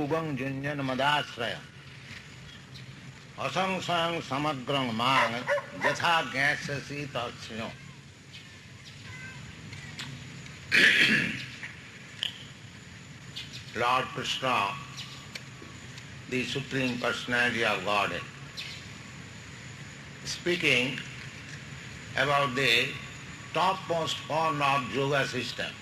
yogang junjan madasraya asangsang samagrang mang yatha gyasasi tatsyo. Lord Krishna, the Supreme Personality of Godhead, speaking about the topmost form of yoga system.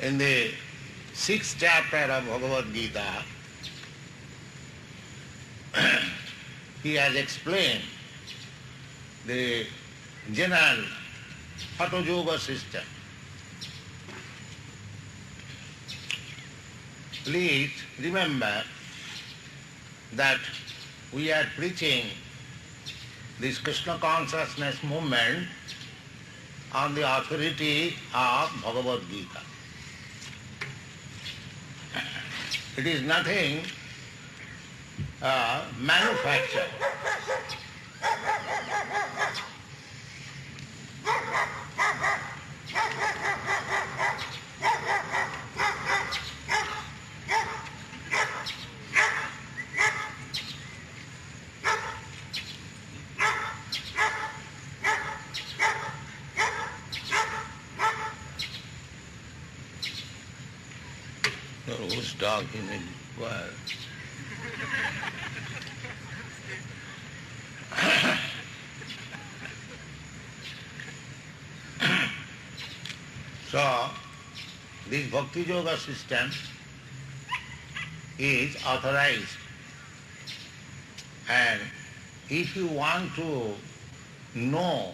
In the 6th chapter of Bhagavad Gita, he has explained the general Hatha Yoga system. Please remember that we are preaching this Krishna consciousness movement on the authority of Bhagavad Gita. It is nothing manufactured. Whose dog is in well? So, this Bhakti Yoga system is authorized, and if you want to know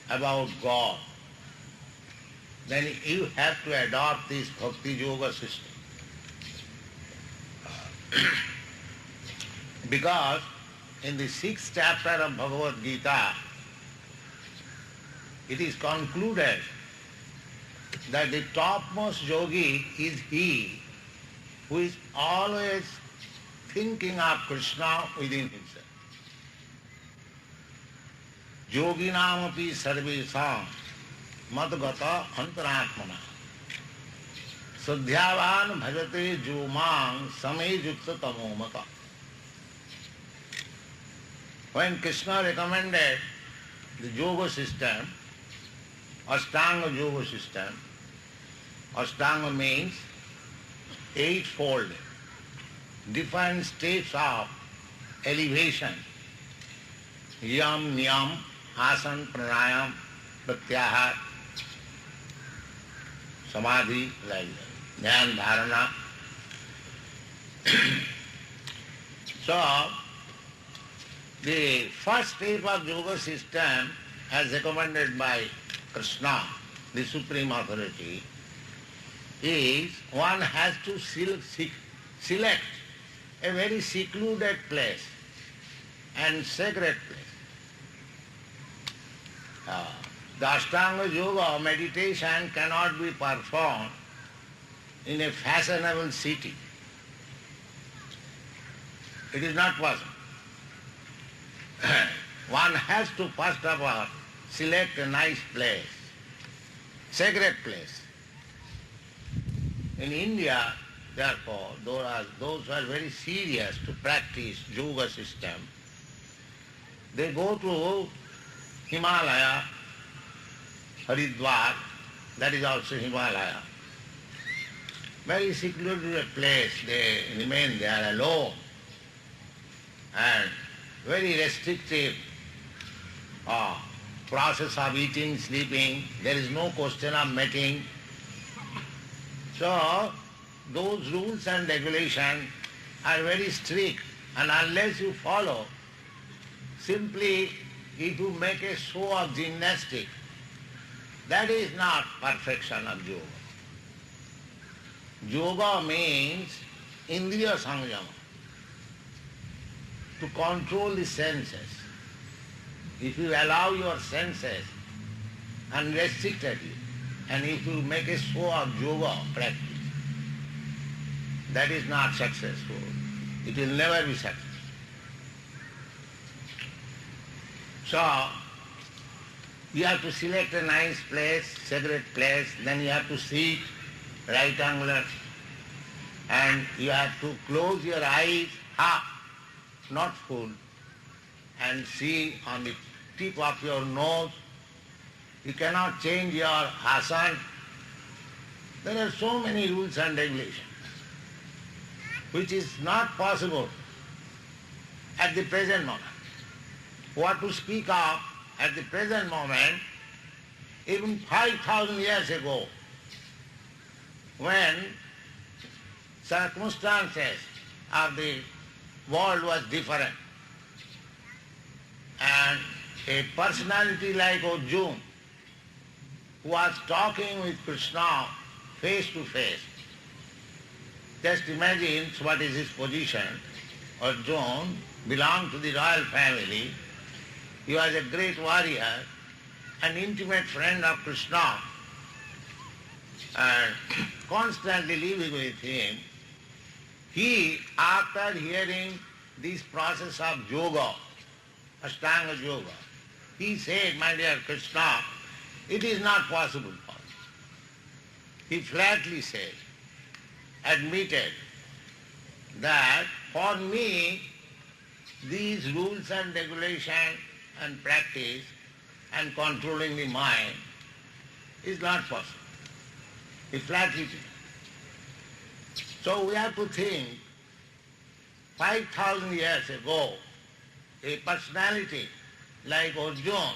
about God, then you have to adopt this Bhakti Yoga system. Because in the 6th chapter of Bhagavad Gita, it is concluded that the topmost yogi is he who is always thinking of Krishna within himself. Yoginamapi sarvesam madgata antaratmana sadhyavan bhajate jumang samejukta tamomata. When Krishna recommended the yoga system, Ashtanga yoga system, Ashtanga means eightfold, different states of elevation, yam, niyam, asan, pranayam, pratyahar, samadhi, like that, dhyan, dharana. So, the first step of yoga system, as recommended by Krishna, the Supreme Authority, is one has to select a very secluded place and sacred place. The Ashtanga Yoga meditation cannot be performed in a fashionable city. It is not possible. One has to first of all select a nice place, sacred place. In India, therefore, those who are very serious to practice yoga system, they go to Himalaya, Haridwar, that is also Himalaya. Very secluded place, they remain there alone, and very restrictive process of eating, sleeping, there is no question of mating. So, those rules and regulations are very strict, and unless you follow, simply if you make a show of gymnastic, that is not perfection of yoga. Yoga means indriya samyama, to control the senses. If you allow your senses unrestrictedly, and if you make a show of yoga practice, that is not successful. It will never be successful. So, You have to select a nice place, sacred place, then you have to sit right angular, and you have to close your eyes half, not full, and see on the tip of your nose. You cannot change your asana. There are so many rules and regulations which is not possible at the present moment. What to speak of at the present moment, even 5,000 years ago, when circumstances of the world was different, and a personality like Arjuna who was talking with Krishna face to face. Just imagine what is his position. Arjuna belonged to the royal family. He was a great warrior, an intimate friend of Krishna, and constantly living with him. He, after hearing this process of yoga, Ashtanga yoga, he said, "My dear Krishna, it is not possible for me." He flatly said, admitted that for me these rules and regulations and practice and controlling the mind is not possible. He flatly said. So we have to think, 5,000 years ago, a personality like Arjuna,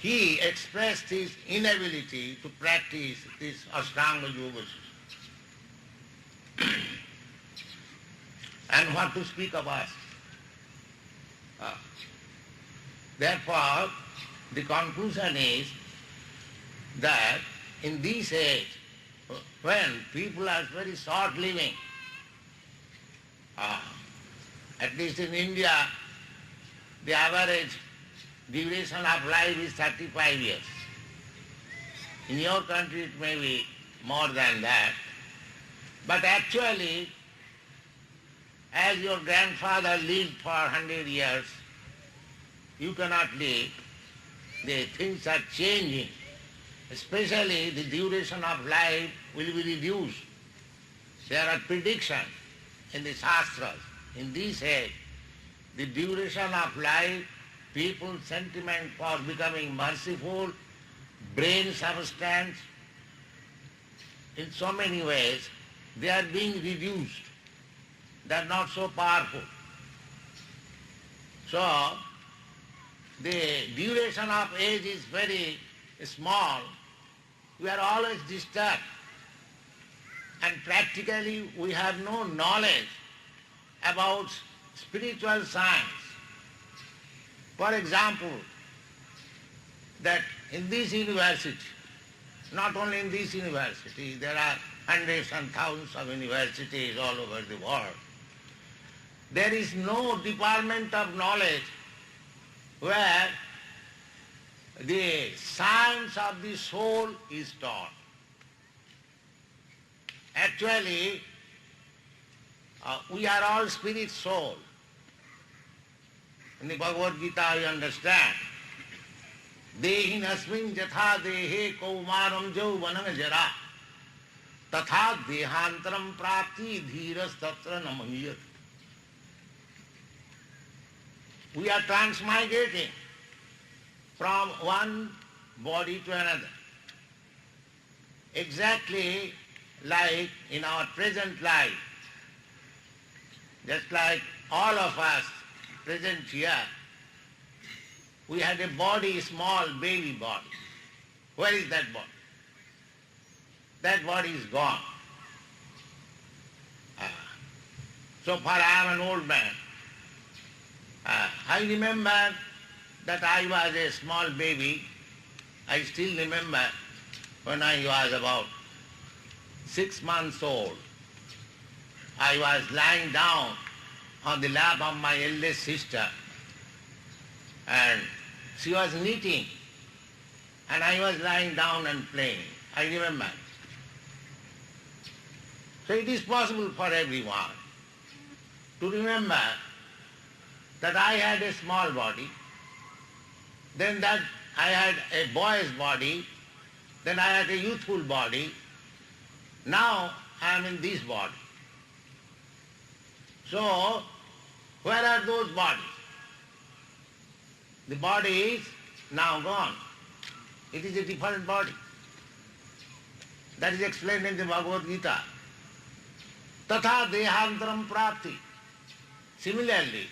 he expressed his inability to practice this Ashtanga Yoga system. And what to speak of us? Therefore, the conclusion is that in this age, when people are very short living, at least in India, the average duration of life is 35 years. In your country it may be more than that. But actually, as your grandfather lived for 100 years, you cannot live. The things are changing. Especially the duration of life will be reduced. There are predictions in the Shastras. In this age, the duration of life, people's sentiment for becoming merciful, brain substance, in so many ways, they are being reduced. They are not so powerful. So, the duration of age is very small. We are always disturbed. And practically we have no knowledge about spiritual science. For example, that in this university, not only in this university, there are hundreds and thousands of universities all over the world. There is no department of knowledge where the science of the soul is taught. Actually, we are all spirit soul. In the Bhagavad Gita you understand, Dehin asmin jatha dehe kaumaram jauvanam jara tatha dehantaram prapti dhiras tatra namahiyat. We are transmigrating from one body to another. Exactly like in our present life, just like all of us present here, we had a body, small baby body. Where is that body? That body is gone. So far I am an old man. I remember that I was a small baby. I still remember when I was about 6 months old. I was lying down on the lap of my eldest sister, and she was knitting, and I was lying down and playing. I remember. So it is possible for everyone to remember that I had a small body, then that I had a boy's body, then I had a youthful body, now I am in this body. So, where are those bodies? The body is now gone. It is a different body. That is explained in the Bhagavad Gita. Tatha dehantaram prapti. Similarly,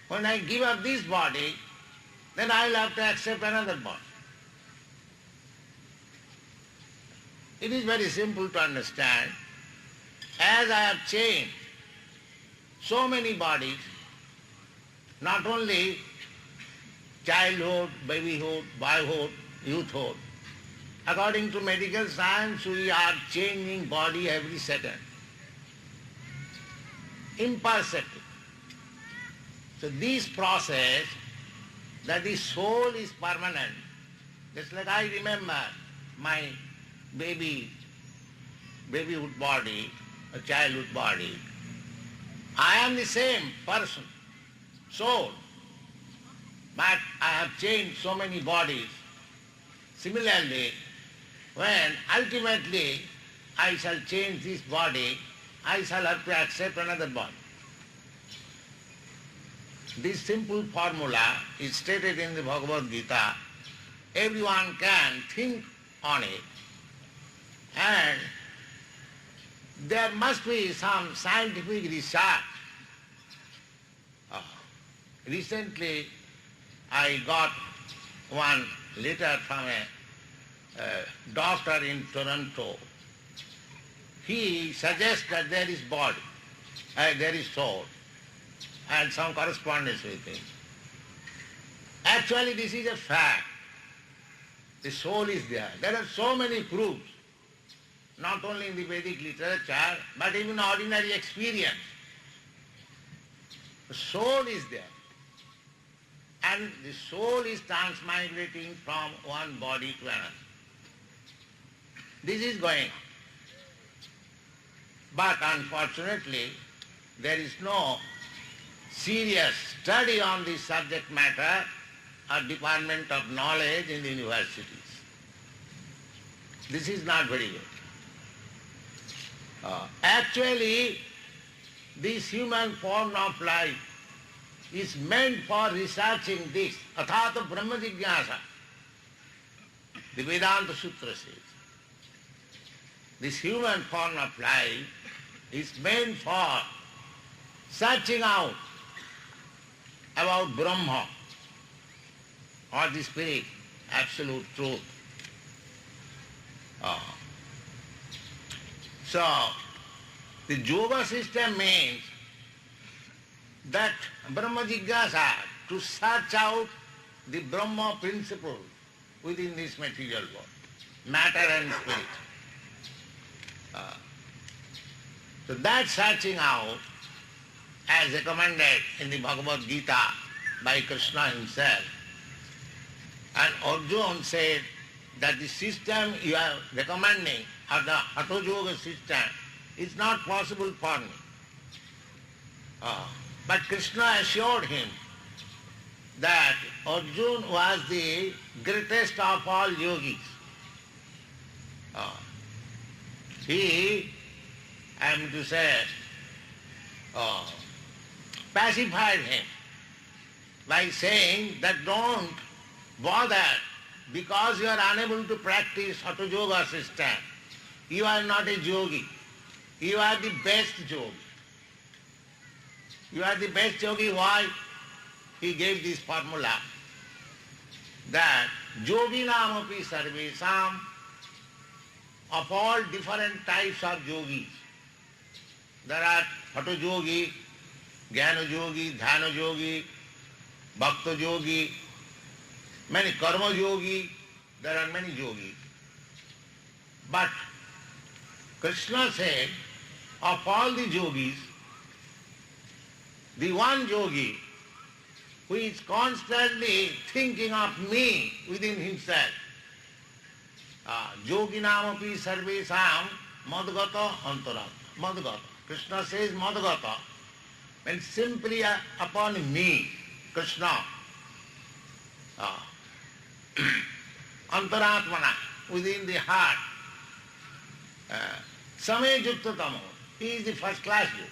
when I give up this body, then I will have to accept another body. It is very simple to understand. As I have changed so many bodies, not only childhood, babyhood, boyhood, youthhood, according to medical science, we are changing body every second. Imperceptible. So this process, that the soul is permanent. Just like I remember my babyhood body, a childhood body. I am the same person, soul, but I have changed so many bodies. Similarly, when ultimately I shall change this body, I shall have to accept another body. This simple formula is stated in the Bhagavad Gita. Everyone can think on it. And there must be some scientific research. Recently, I got one letter from a doctor in Toronto. He suggests that there is body, there is soul, and some correspondence with him. Actually, this is a fact. The soul is there. There are so many proofs, not only in the Vedic literature, but even ordinary experience. The soul is there. And the soul is transmigrating from one body to another. This is going on. But unfortunately, there is no serious study on this subject matter or department of knowledge in the universities. This is not very good. Actually, this human form of life is meant for researching this. Athata Brahma Jigyasa. The Vedanta Sutra says. This human form of life is meant for searching out about Brahma or the spirit, absolute truth. So, the yoga system means that Brahma Jigyasa, to search out the Brahma principle within this material world, matter and spirit. So that searching out, as recommended in the Bhagavad Gita by Krishna himself, and Arjuna said that the system you are recommending, or the Hatha Yoga system, is not possible for me. But Krishna assured him that Arjuna was the greatest of all yogis. He, I am to say, pacified him by saying that don't bother, because you are unable to practice Hatha Yoga system. You are not a yogi. You are the best yogi. You are the best yogi. Why? He gave this formula that yoginam api sarvesam, of all different types of yogis. There are Hatha yogi, Jnana yogi, Dhyana yogi, Bhakta yogi, many karma yogi, there are many yogis. But Krishna said, of all the yogis, the one yogi who is constantly thinking of me within himself, yoginam api sarvesam madgata antaram. Madgata. Krishna says madgata, means simply upon me, Krishna. Antaratmana, within the heart. Same Yukta Tamo, he is the first class yoga.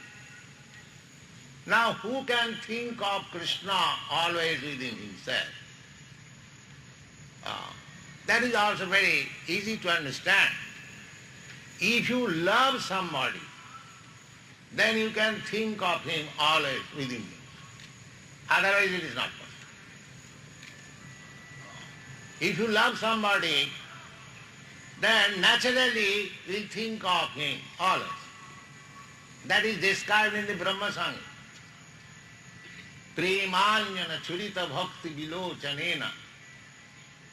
Now who can think of Krishna always within himself? That is also very easy to understand. If you love somebody, then you can think of him always within you. Otherwise it is not possible. If you love somebody, then naturally you will think of him always. That is described in the Brahma Sangha. Premanyana churita bhakti vilochanena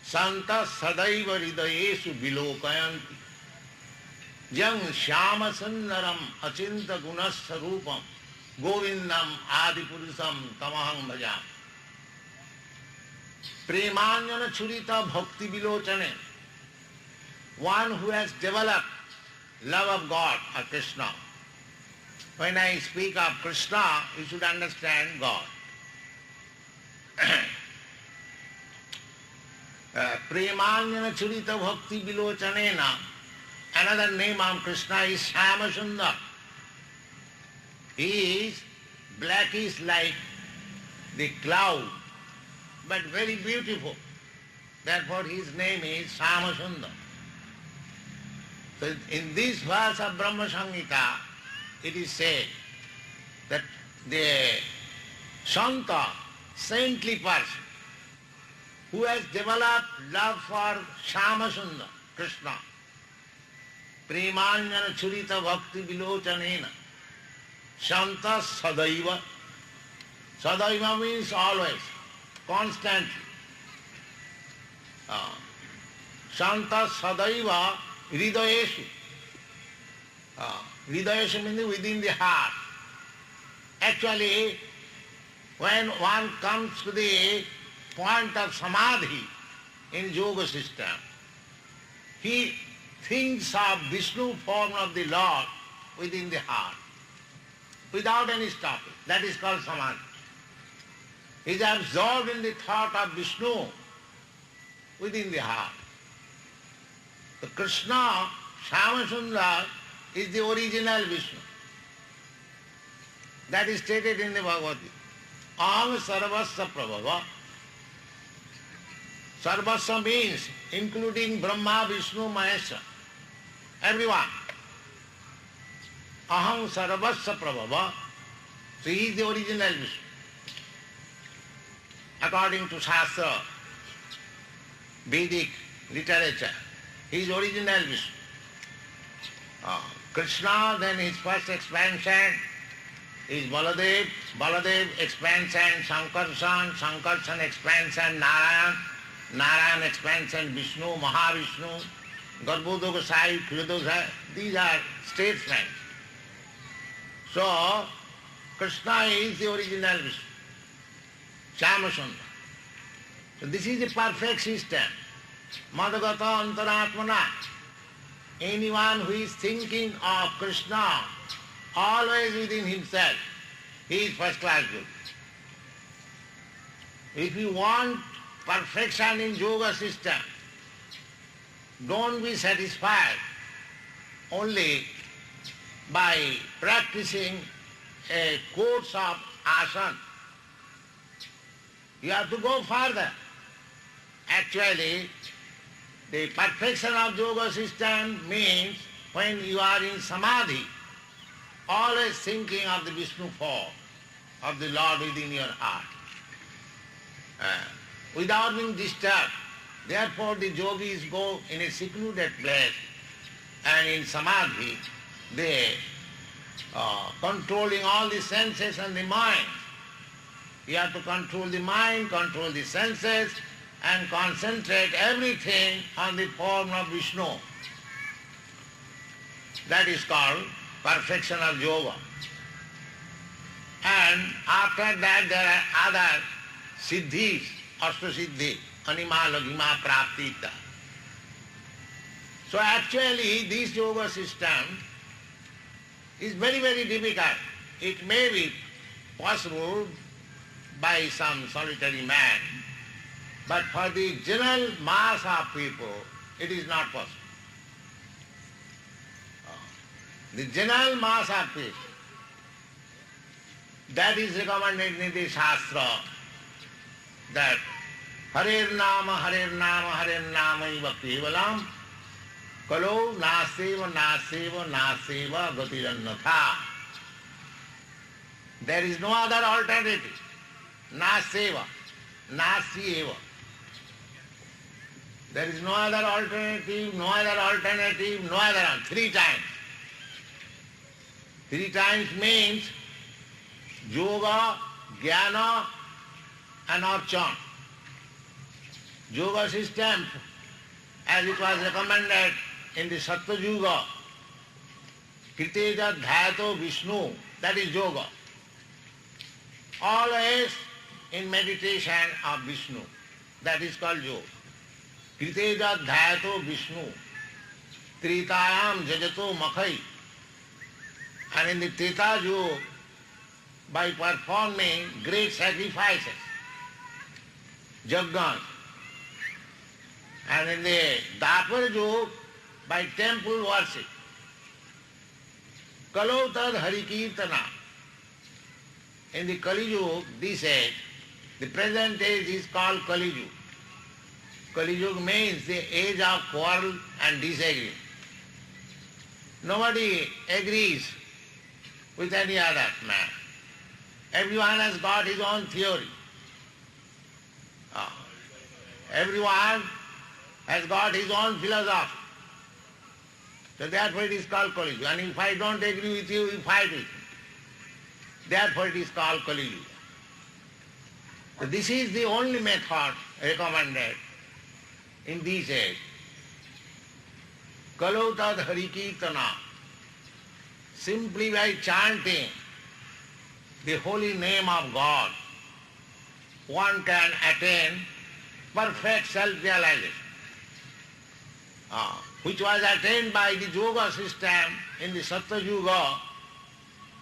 santa sadaiva hridayesu vilokayanti jang shyama sundaram achinta gunasya rupam govindam adipurusam tamaham bhajam. Premanyana churita bhakti vilochane, one who has developed love of God or Krishna. When I speak of Krishna, you should understand God. Premanyana churita bhakti vilochanena, another name of Krishna is Shyama Sundar. He is blackish like the cloud, but very beautiful. Therefore his name is Shyama Sundar. So in this verse of Brahma Samhita, it is said that the Santa, saintly person, who has developed love for Shyama Sundar, Krishna, Premanyana churita bhakti vilochanena, Santa sadaiva. Sadaiva means always, constantly. Santa sadaiva hridayesu. Hridayesu means within the heart. Actually, when one comes to the point of samadhi in yoga system, he thinks of Vishnu form of the Lord within the heart, without any stopping. That is called samadhi. He is absorbed in the thought of Vishnu within the heart. The Krishna, Shyama Sundar, is the original Vishnu. That is stated in the Bhagavad Gita. Aham sarvasya prabhava. Sarvasya means including Brahma, Vishnu, Maheshwara, everyone. Aham sarvasya prabhava. So he is the original Vishnu. According to Shastra, Vedic literature, he is original Vishnu. Krishna, then his first expansion is Baladev, Baladev expansion, Sankarshan, Sankarshan expansion, Narayan, Narayan expansion, Vishnu, Mahavishnu, Garbhodaka Sai, Kshirodaka. These are statesmen. So, Krishna is the original Vishnu, Shyama Sundar. So this is the perfect system. Madhagata Antaratmana. Anyone who is thinking of Krishna always within himself, he is first class yogi. If you want perfection in yoga system, don't be satisfied only by practicing a course of asana. You have to go further. Actually, the perfection of yoga system means when you are in samadhi, always thinking of the Vishnu form, of the Lord within your heart, without being disturbed. Therefore the yogis go in a secluded place and in samadhi they controlling all the senses and the mind. You have to control the mind, control the senses, and concentrate everything on the form of Vishnu. That is called perfection of yoga. And after that there are other siddhis, ashtasiddhi, anima, laghima, praptita. So actually this yoga system is very, very difficult. It may be possible by some solitary man, But for the general mass of people, it is not possible. The general mass of people, that is recommended in the Shastra, that Harer Nama, Harer Nama, Harer Nama iva kevalam, kalo naseva, naseva, naseva gatirannatha. There is no other alternative. Naseva, nasieva. There is no other alternative, no other alternative, no other, 3 times. 3 times means yoga, jnana and archan. Yoga system, as it was recommended in the Sattva Yuga, Kriteja Dhyato Vishnu, that is yoga. Always in meditation of Vishnu, that is called yoga. Kriteja Dhyato Vishnu, Tritayam Jajato Makhai. And in the Treta Yuga, by performing great sacrifices, yajnas, and in the Dwapar Yuga, by temple worship. Kalo tad harikirtana. In the Kali Yuga, this age, the present age is called Kali Yuga. Kali Yuga means the age of quarrel and disagreement. Nobody agrees with any other man. Everyone has got his own theory. Everyone has got his own philosophy. So therefore it is called Kali Yuga. And if I don't agree with you, you fight with me. Therefore it is called Kali Yuga. So this is the only method recommended in this age. Kalo tad harikirtana. Simply by chanting the holy name of God, one can attain perfect self-realization, which was attained by the yoga system in the Sattva Yuga,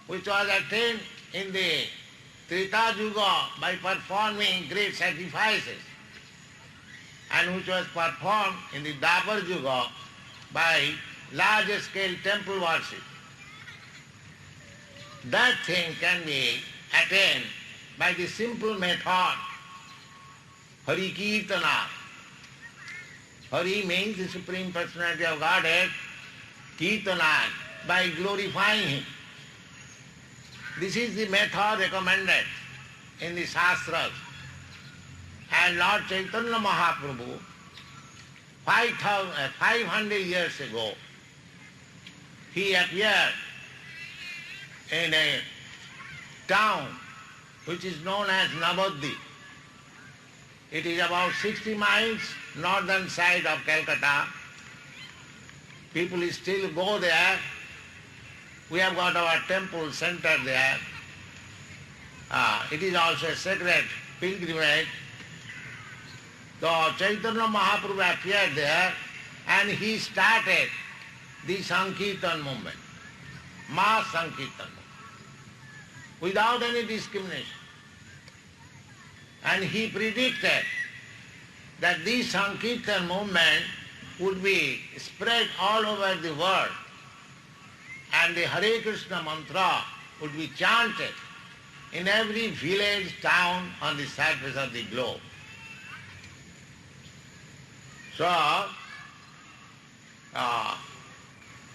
which was attained in the Treta Yuga by performing great sacrifices, and which was performed in the Dwapar Yuga by large-scale temple worship. That thing can be attained by the simple method, Hari Kirtana. Hari means the Supreme Personality of Godhead, Kirtana, by glorifying Him. This is the method recommended in the Shastras. And Lord Chaitanya Mahaprabhu, 500 years ago, he appeared in a town which is known as Navadvip. It is about 60 miles northern side of Calcutta. People still go there. We have got our temple center there. It is also a sacred pilgrimage. So Chaitanya Mahaprabhu appeared there and he started the Sankirtan movement, mass Sankirtan movement, without any discrimination. And he predicted that this Sankirtan movement would be spread all over the world and the Hare Krishna mantra would be chanted in every village, town on the surface of the globe. So,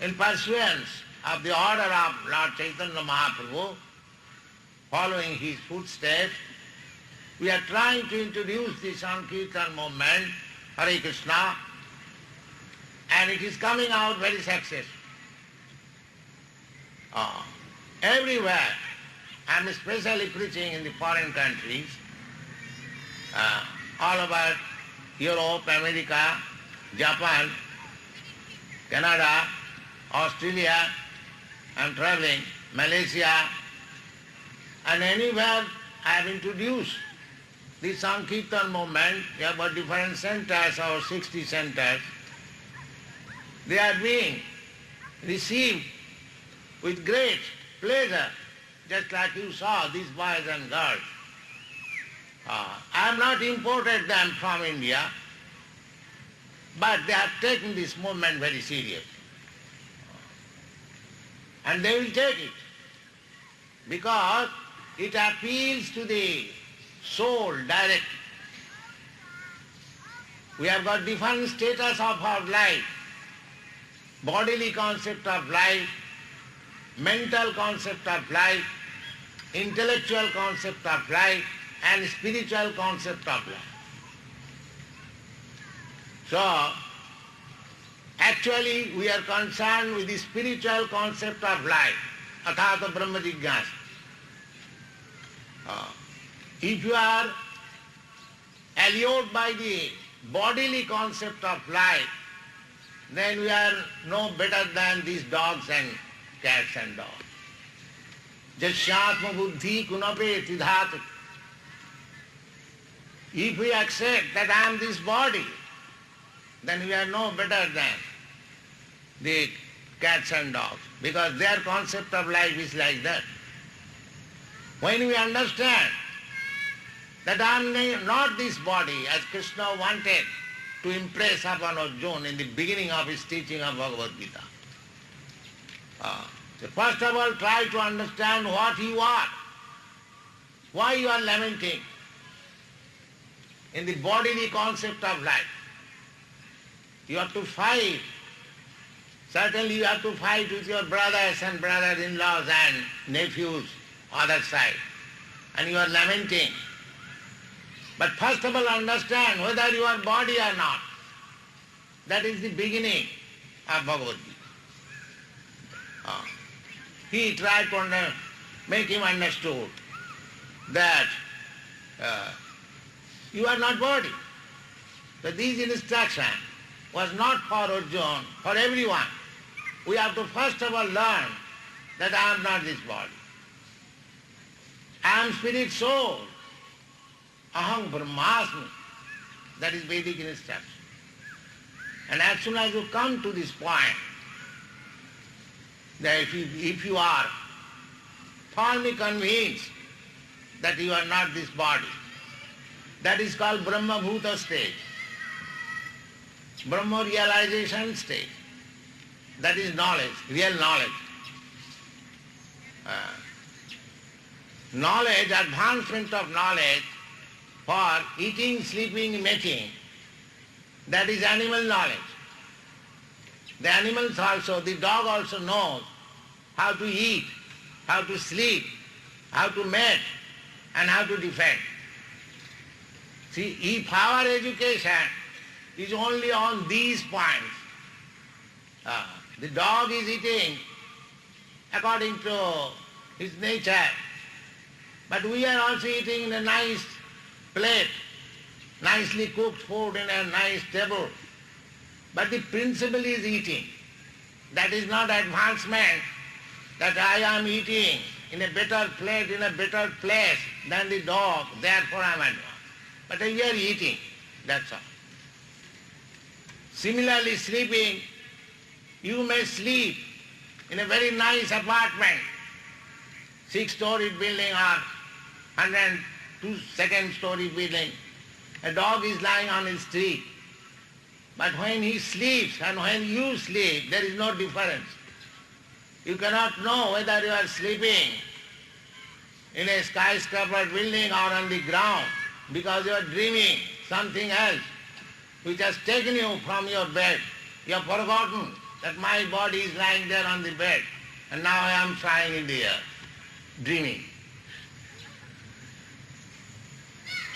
in pursuance of the order of Lord Chaitanya Mahaprabhu, following his footsteps, we are trying to introduce the Sankirtan movement, Hare Krishna, and it is coming out very successful. Everywhere, I am especially preaching in the foreign countries, all over Europe, America, Japan, Canada, Australia, I am traveling, Malaysia, and anywhere I have introduced the Sankirtan movement. We have got different centers, our 60 centers. They are being received with great pleasure, just like you saw these boys and girls. I have not imported them from India, but they have taken this movement very seriously. And they will take it because it appeals to the soul directly. We have got different status of our life, bodily concept of life, mental concept of life, intellectual concept of life, and spiritual concept of life. So, actually we are concerned with the spiritual concept of life, athata brahma jigyasa. If you are allured by the bodily concept of life, then we are no better than these dogs and cats and dogs. Jasyatma buddhi kunape tidhat. If we accept that I am this body, then we are no better than the cats and dogs, because their concept of life is like that. When we understand that I am not this body, as Krishna wanted to impress upon Arjuna in the beginning of his teaching of Bhagavad Gita. So first of all, try to understand what you are, why you are lamenting in the bodily concept of life. You have to fight. Certainly you have to fight with your brothers and brother-in-laws and nephews, other side, and you are lamenting. But first of all, understand whether you are body or not. That is the beginning of Bhagavad Gita. He tried to make him understood that you are not body. So this instruction was not for Arjuna, for everyone. We have to first of all learn that I am not this body. I am spirit soul. Aham Brahmasmi. That is Vedic instruction. And as soon as you come to this point, that if you are firmly convinced that you are not this body, that is called Brahma Bhuta stage, Brahma realization stage. That is knowledge, real knowledge. Knowledge, advancement of knowledge for eating, sleeping, mating, that is animal knowledge. The animals also, the dog also knows how to eat, how to sleep, how to mate, and how to defend. See, if our education is only on these points, the dog is eating according to his nature, but we are also eating in a nice plate, nicely cooked food in a nice table. But the principle is eating. That is not advancement, that I am eating in a better plate, in a better place than the dog, therefore I am advanced. But we are eating, that's all. Similarly, sleeping, you may sleep in a very nice apartment, 6-story building or 102-second-story building. A dog is lying on his street. But when he sleeps and when you sleep, there is no difference. You cannot know whether you are sleeping in a skyscraper building or on the ground, because you are dreaming something else which has taken you from your bed. You have forgotten that my body is lying there on the bed and now I am flying in the air, dreaming.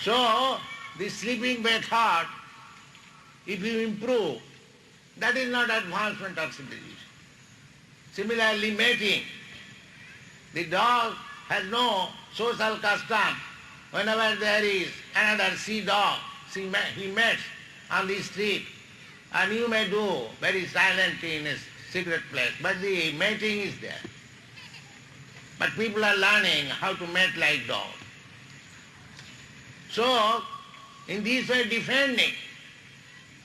So, the sleeping method, if you improve, that is not advancement of civilization. Similarly, mating. The dog has no social custom. Whenever there is another sea dog, he mates on the street, and you may do very silently in a secret place, but the mating is there. But people are learning how to mate like dogs. So, in this way defending,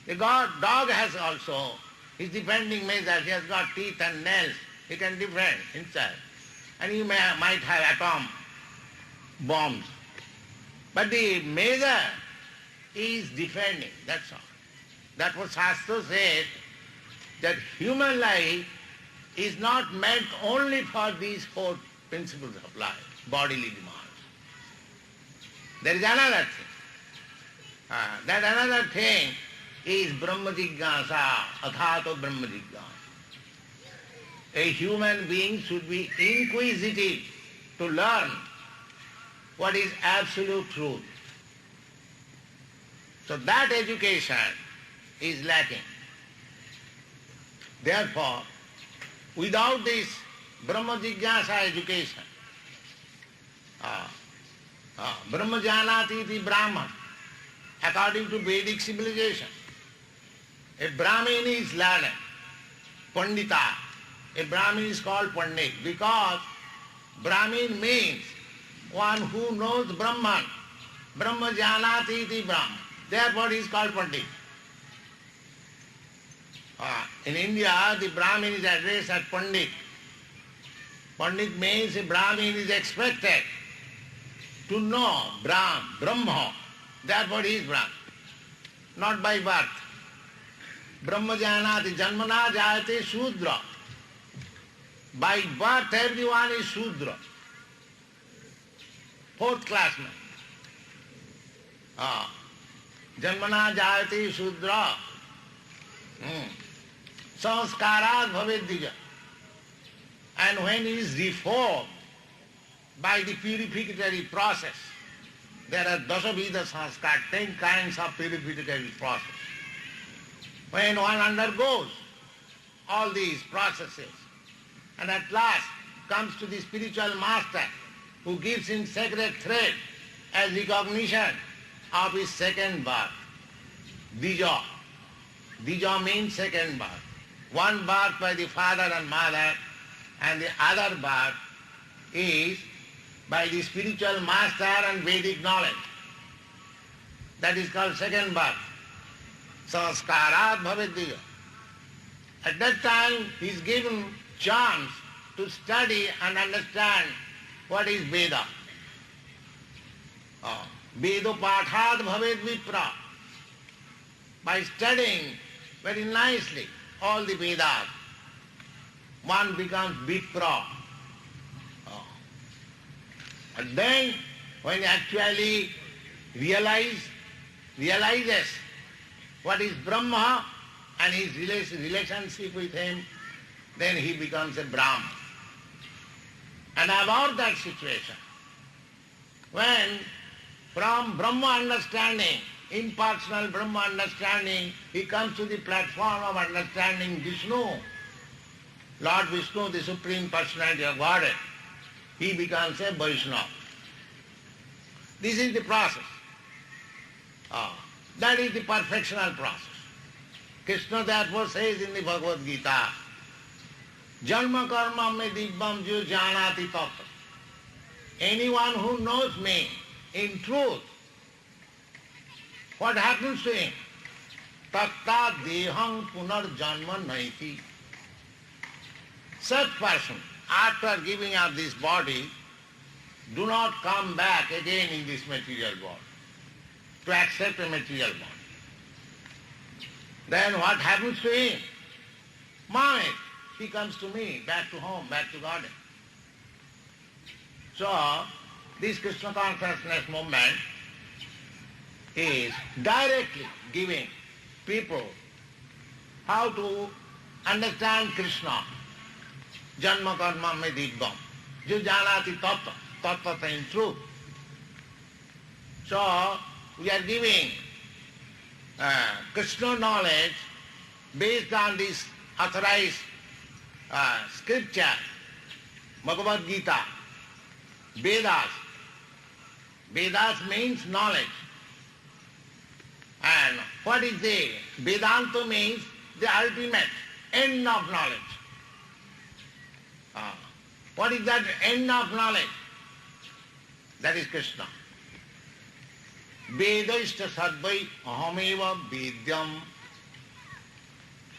the dog has also his defending measures. He has got teeth and nails. He can defend himself. And he might have atom bombs. But the major is defending, that's all. That's what Shastra says, that human life is not meant only for these four principles of life, bodily demands. There is another thing. That another thing is Brahma Jigyasa, Athato Brahma Jigyasa. A human being should be inquisitive to learn what is absolute truth. So that education is lacking. Therefore, without this Brahma Jigyasa education, Brahma Janati iti Brahman, according to Vedic civilization, a Brahmin is learned, Pandita. A Brahmin is called Pandit because Brahmin means one who knows Brahman. Brahma Janati iti Brahman. Therefore he is called Pandit. In India, the Brahmin is addressed as Pandit. Pandit means a Brahmin is expected to know Brahma. Therefore he is Brahman. Not by birth. Brahma Janati, Janmana Jayate Shudra. By birth everyone is Shudra. Fourth classman. Janmana Jayate Shudra. Sanskarat Bhavedija. And when he is reformed by the purificatory process, there are Dasavida Sanskar, 10 kinds of purificatory process. When one undergoes all these processes, and at last comes to the spiritual master who gives him sacred thread as recognition of his second birth. Dija. Dija means second birth. One birth by the father and mother, and the other birth is by the spiritual master and Vedic knowledge. That is called second birth. Sanskarat Bhavedija. At that time he is given chance to study and understand what is Veda. Vedo Pathat Bhaved Vipra. By studying very nicely all the Vedas, one becomes Vipra. And then when he actually realizes what is Brahma and his relationship with him, then he becomes a Brahman. And about that situation, when from Brahma understanding, impersonal Brahma understanding, he comes to the platform of understanding Vishnu, Lord Vishnu, the Supreme Personality of Godhead, he becomes a Vaishnava. This is the process. That is the perfectional process. Krishna therefore says in the Bhagavad Gita, Janma karma me dibbam jo janati tattva. Anyone who knows me in truth, what happens to him? Tatta deham punar janma naiti. Such person, after giving up this body, do not come back again in this material body, to accept a material body. Then what happens to him? Moment, he comes to me, back to home, back to garden. So, this Krishna consciousness movement is directly giving people how to understand Krishna. Janma karma me dibbam. Jo janati tattva. Tattva in truth. So, we are giving Krishna knowledge based on this authorized scripture, Bhagavad Gita, Vedas. Vedas means knowledge. And what is the Vedanta means? The ultimate end of knowledge. What is that end of knowledge? That is Krishna. Vedaishta sadvai ahameva vedyam.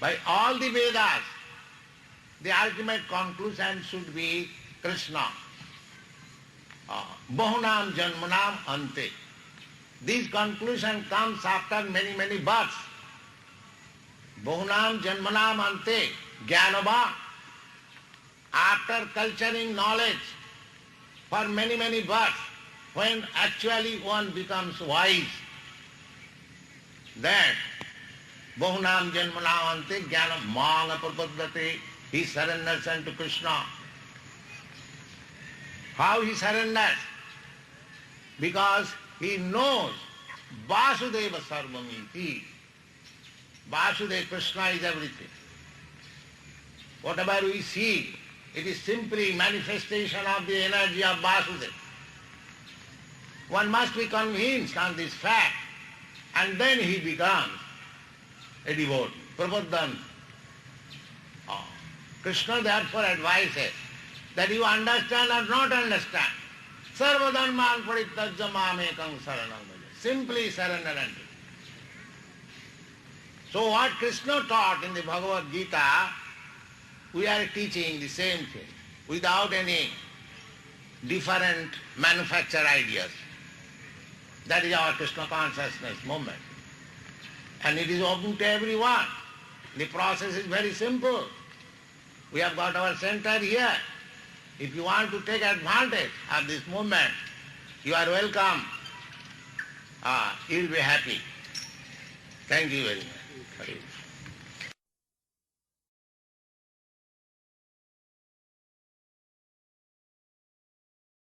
By all the Vedas, the ultimate conclusion should be Krishna. Bahunam janmanam ante. This conclusion comes after many, many births. Bahunam janmanam ante jnanava. After culturing knowledge for many, many births, when actually one becomes wise, then Bahunam janmanam ante jnanam manga prapaddate, he surrenders unto Krishna. How he surrenders? Because he knows Vasudeva Sarvamiti. Vasudeva Krishna is everything. Whatever we see, it is simply manifestation of the energy of Vasudeva. One must be convinced on this fact, and then he becomes a devotee. Prabodhan. Krishna therefore advises that you understand or not understand. Sarvadharman parityajya mamekam saranam bhaja. Simply surrender unto him. So what Krishna taught in the Bhagavad Gita, we are teaching the same thing without any different manufactured ideas. That is our Krishna consciousness movement. And it is open to everyone. The process is very simple. We have got our center here. If you want to take advantage of this movement, you are welcome. You will be happy. Thank you very much.